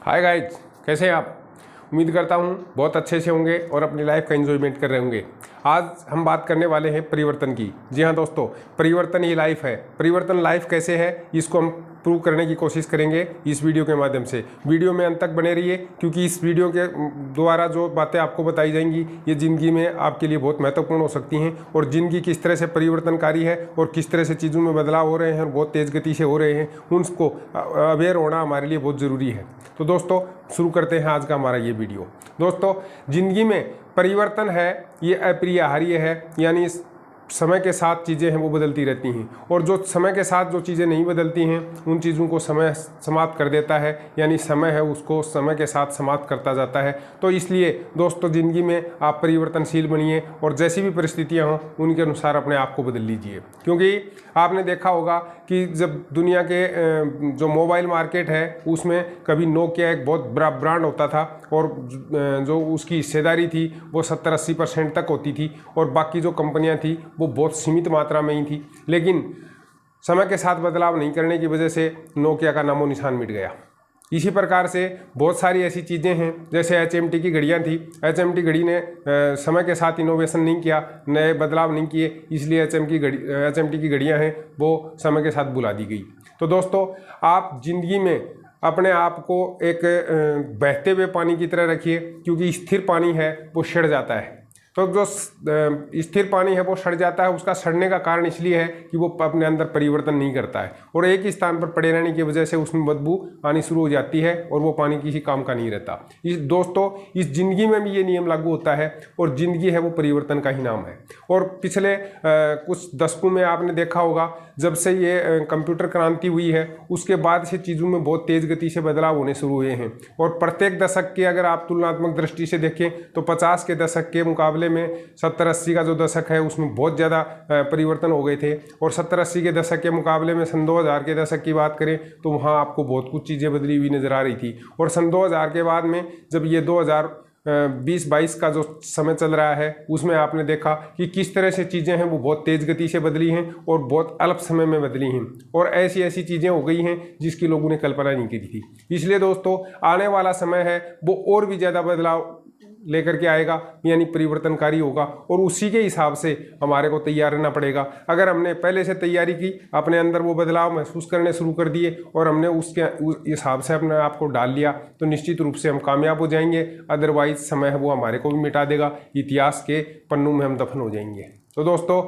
Hi guys, कैसे हैं आप। उम्मीद करता हूँ बहुत अच्छे से होंगे और अपनी लाइफ का एंजॉयमेंट कर रहे होंगे। आज हम बात करने वाले हैं परिवर्तन की। जी हाँ दोस्तों, परिवर्तन ही लाइफ है। परिवर्तन लाइफ कैसे है इसको हम प्रूव करने की कोशिश करेंगे इस वीडियो के माध्यम से। वीडियो में अंत तक बने रहिए, क्योंकि इस वीडियो के द्वारा जो बातें आपको बताई जाएंगी ये ज़िंदगी में आपके लिए बहुत महत्वपूर्ण हो सकती हैं। और ज़िंदगी किस तरह से परिवर्तनकारी है और किस तरह से चीज़ों में बदलाव हो रहे हैं और बहुत तेज़ गति से हो रहे हैं, उनको अवेयर होना हमारे लिए बहुत ज़रूरी है। तो दोस्तों शुरू करते हैं आज का हमारा ये वीडियो। दोस्तों, ज़िंदगी में परिवर्तन है ये अपरिहार्य है, यानी समय के साथ चीज़ें हैं वो बदलती रहती हैं, और जो समय के साथ जो चीज़ें नहीं बदलती हैं उन चीज़ों को समय समाप्त कर देता है, यानी समय है उसको समय के साथ समाप्त करता जाता है। तो इसलिए दोस्तों ज़िंदगी में आप परिवर्तनशील बनिए और जैसी भी परिस्थितियां हों उनके अनुसार अपने आप को बदल लीजिए। क्योंकि आपने देखा होगा कि जब दुनिया के जो मोबाइल मार्केट है उसमें कभी नोकिया एक बहुत बड़ा ब्रांड होता था और जो उसकी हिस्सेदारी थी वो 70-80% तक होती थी, और बाकी जो कंपनियां थी वो बहुत सीमित मात्रा में ही थी। लेकिन समय के साथ बदलाव नहीं करने की वजह से नोकिया का नामो निशान मिट गया। इसी प्रकार से बहुत सारी ऐसी चीज़ें हैं, जैसे HMT की घड़ियाँ थी। HMT घड़ी ने समय के साथ इनोवेशन नहीं किया, नए बदलाव नहीं किए, इसलिए HMT की घड़ियाँ हैं वो समय के साथ बुला दी गई। तो दोस्तों, आप ज़िंदगी में अपने आप को एक बहते हुए पानी की तरह रखिए, क्योंकि स्थिर पानी है वो सड़ जाता है। तो जो स्थिर पानी है वो सड़ जाता है, उसका सड़ने का कारण इसलिए है कि वो अपने अंदर परिवर्तन नहीं करता है, और एक ही स्थान पर पड़े रहने की वजह से उसमें बदबू आनी शुरू हो जाती है और वो पानी किसी काम का नहीं रहता। दोस्तों, इस जिंदगी में भी ये नियम लागू होता है, और ज़िंदगी है वो परिवर्तन का ही नाम है। और पिछले कुछ दशकों में आपने देखा होगा, जब से ये कंप्यूटर क्रांति हुई है उसके बाद से चीज़ों में बहुत तेज़ गति से बदलाव होने शुरू हुए हैं। और प्रत्येक दशक की अगर आप तुलनात्मक दृष्टि से देखें तो 50 के दशक के मुकाबले में 70-80 का जो दशक है उसमें बहुत ज़्यादा परिवर्तन हो गए थे, और 70-80 के दशक के मुकाबले में सन 2000 के दशक की बात करें तो वहाँ आपको बहुत कुछ चीज़ें बदली हुई नज़र आ रही थी। और सन 2000 के बाद में जब ये 2020-22 का जो समय चल रहा है उसमें आपने देखा कि किस तरह से चीज़ें हैं वो बहुत तेज़ गति से बदली हैं और बहुत अल्प समय में बदली हैं, और ऐसी ऐसी चीज़ें हो गई हैं जिसकी लोगों ने कल्पना नहीं की थी। इसलिए दोस्तों, आने वाला समय है वो और भी ज़्यादा बदलाव लेकर के आएगा, यानी परिवर्तनकारी होगा, और उसी के हिसाब से हमारे को तैयार रहना पड़ेगा। अगर हमने पहले से तैयारी की, अपने अंदर वो बदलाव महसूस करने शुरू कर दिए और हमने उसके हिसाब से अपने आप को डाल लिया, तो निश्चित रूप से हम कामयाब हो जाएंगे। अदरवाइज समय है वो हमारे को भी मिटा देगा, इतिहास के पन्नों में हम दफन हो जाएंगे। तो दोस्तों,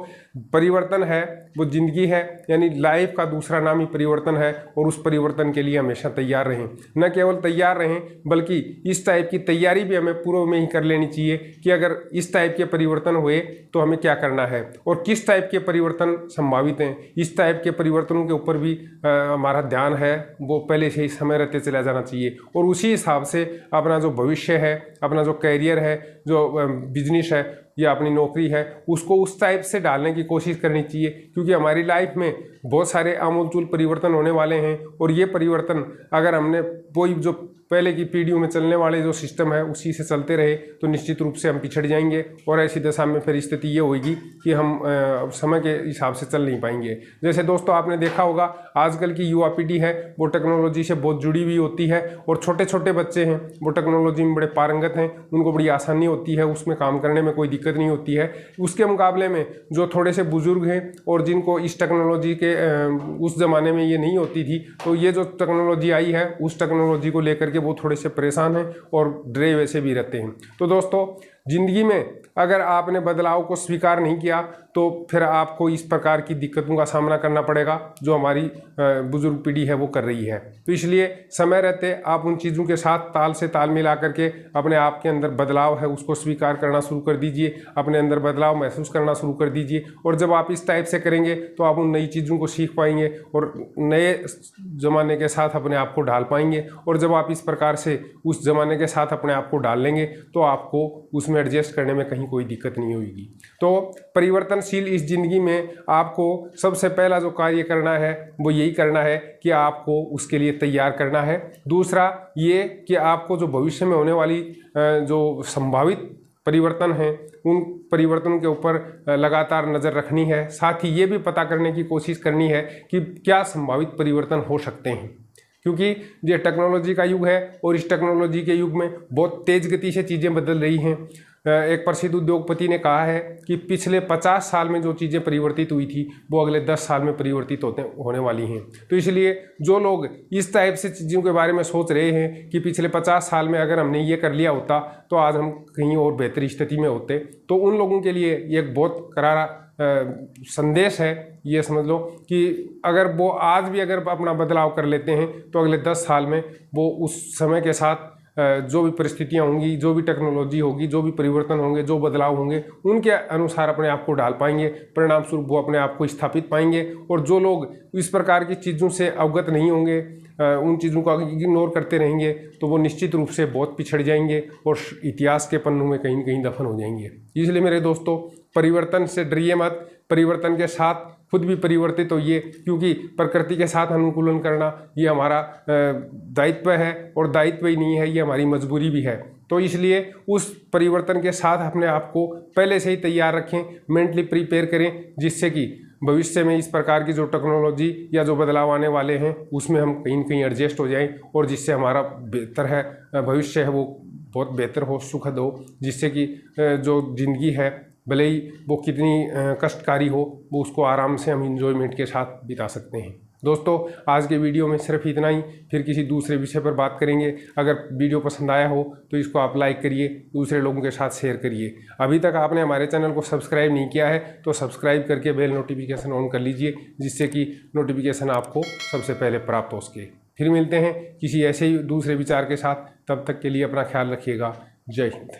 परिवर्तन है वो ज़िंदगी है, यानी लाइफ का दूसरा नाम ही परिवर्तन है, और उस परिवर्तन के लिए हमेशा तैयार रहें। न केवल तैयार रहें बल्कि इस टाइप की तैयारी भी हमें पूर्व में ही कर लेनी चाहिए कि अगर इस टाइप के परिवर्तन हुए तो हमें क्या करना है और किस टाइप के परिवर्तन संभावित हैं। इस टाइप के परिवर्तनों के ऊपर भी हमारा ध्यान है वो पहले से ही समय रहते चला जाना चाहिए, और उसी हिसाब से अपना जो भविष्य है, अपना जो कैरियर है, जो बिजनेस है या अपनी नौकरी है, उसको उस टाइप से डालने की कोशिश करनी चाहिए। क्योंकि हमारी लाइफ में बहुत सारे आमूलचूल परिवर्तन होने वाले हैं, और ये परिवर्तन अगर हमने कोई जो पहले की पीढ़ियों में चलने वाले जो सिस्टम है उसी से चलते रहे तो निश्चित रूप से हम पिछड़ जाएंगे, और ऐसी दशा में फिर स्थिति ये होगी कि हम समय के हिसाब से चल नहीं पाएंगे। जैसे दोस्तों, आपने देखा होगा आजकल की युवा पीढ़ी है वो टेक्नोलॉजी से बहुत जुड़ी हुई होती है, और छोटे छोटे बच्चे हैं वो टेक्नोलॉजी में बड़े पारंगत हैं, उनको बड़ी आसानी होती है, उसमें काम करने में कोई दिक्कत नहीं होती है। उसके मुकाबले में जो थोड़े से बुजुर्ग हैं और जिनको इस टेक्नोलॉजी के उस ज़माने में ये नहीं होती थी, तो ये जो टेक्नोलॉजी आई है उस टेक्नोलॉजी को लेकर वो थोड़े से परेशान हैं और डरे वैसे भी रहते हैं। तो दोस्तों, जिंदगी में अगर आपने बदलाव को स्वीकार नहीं किया तो फिर आपको इस प्रकार की दिक्कतों का सामना करना पड़ेगा जो हमारी बुजुर्ग पीढ़ी है वो कर रही है। तो इसलिए समय रहते आप उन चीज़ों के साथ ताल से ताल मिला करके अपने आप के अंदर बदलाव है उसको स्वीकार करना शुरू कर दीजिए, अपने अंदर बदलाव महसूस करना शुरू कर दीजिए। और जब आप इस टाइप से करेंगे तो आप उन नई चीज़ों को सीख पाएंगे और नए ज़माने के साथ अपने आप को ढाल पाएंगे। और जब आप इस प्रकार से उस ज़माने के साथ अपने आप को डाल लेंगे तो आपको उसमें एडजस्ट करने में कहीं कोई दिक्कत नहीं होगी। तो परिवर्तनशील इस ज़िंदगी में आपको सबसे पहला जो कार्य करना है वो यही करना है कि आपको उसके लिए तैयार करना है। दूसरा ये कि आपको जो भविष्य में होने वाली जो संभावित परिवर्तन हैं उन परिवर्तनों के ऊपर लगातार नज़र रखनी है। साथ ही ये भी पता करने की कोशिश करनी है कि क्या संभावित परिवर्तन हो सकते हैं, क्योंकि ये टेक्नोलॉजी का युग है और इस टेक्नोलॉजी के युग में बहुत तेज़ गति से चीज़ें बदल रही हैं। एक प्रसिद्ध उद्योगपति ने कहा है कि पिछले 50 साल में जो चीज़ें परिवर्तित हुई थी वो अगले 10 साल में परिवर्तित होने वाली हैं। तो इसलिए जो लोग इस टाइप से चीज़ों के बारे में सोच रहे हैं कि पिछले 50 साल में अगर हमने ये कर लिया होता तो आज हम कहीं और बेहतर स्थिति में होते, तो उन लोगों के लिए ये एक बहुत करारा संदेश है। ये समझ लो कि अगर वो आज भी अगर अपना बदलाव कर लेते हैं तो अगले 10 साल में वो उस समय के साथ जो भी परिस्थितियाँ होंगी, जो भी टेक्नोलॉजी होगी, जो भी परिवर्तन होंगे, जो बदलाव होंगे, उनके अनुसार अपने आप को ढाल पाएंगे। परिणाम स्वरूप वो अपने आप को स्थापित पाएंगे। और जो लोग इस प्रकार की चीज़ों से अवगत नहीं होंगे, उन चीज़ों को इग्नोर करते रहेंगे, तो वो निश्चित रूप से बहुत पिछड़ जाएंगे और इतिहास के पन्नों में कहीं न कहीं दफन हो जाएंगे। इसलिए मेरे दोस्तों, परिवर्तन से डरिए मत, परिवर्तन के साथ खुद भी परिवर्तित होइए, क्योंकि प्रकृति के साथ अनुकूलन करना ये हमारा दायित्व है, और दायित्व ही नहीं है, ये हमारी मजबूरी भी है। तो इसलिए उस परिवर्तन के साथ अपने आप को पहले से ही तैयार रखें, मेंटली प्रिपेयर करें, जिससे कि भविष्य में इस प्रकार की जो टेक्नोलॉजी या जो बदलाव आने वाले हैं उसमें हम कहीं न कहीं एडजस्ट हो जाएं, और जिससे हमारा बेहतर है भविष्य है वो बहुत बेहतर हो, सुखद हो, जिससे कि जो ज़िंदगी है भले ही वो कितनी कष्टकारी हो, वो उसको आराम से हम इंजॉयमेंट के साथ बिता सकते हैं। दोस्तों, आज के वीडियो में सिर्फ इतना ही, फिर किसी दूसरे विषय पर बात करेंगे। अगर वीडियो पसंद आया हो तो इसको आप लाइक करिए, दूसरे लोगों के साथ शेयर करिए। अभी तक आपने हमारे चैनल को सब्सक्राइब नहीं किया है तो सब्सक्राइब करके बेल नोटिफिकेशन ऑन कर लीजिए, जिससे कि नोटिफिकेशन आपको सबसे पहले प्राप्त हो सके। फिर मिलते हैं किसी ऐसे ही दूसरे विचार के साथ, तब तक के लिए अपना ख्याल रखिएगा। जय हिंद।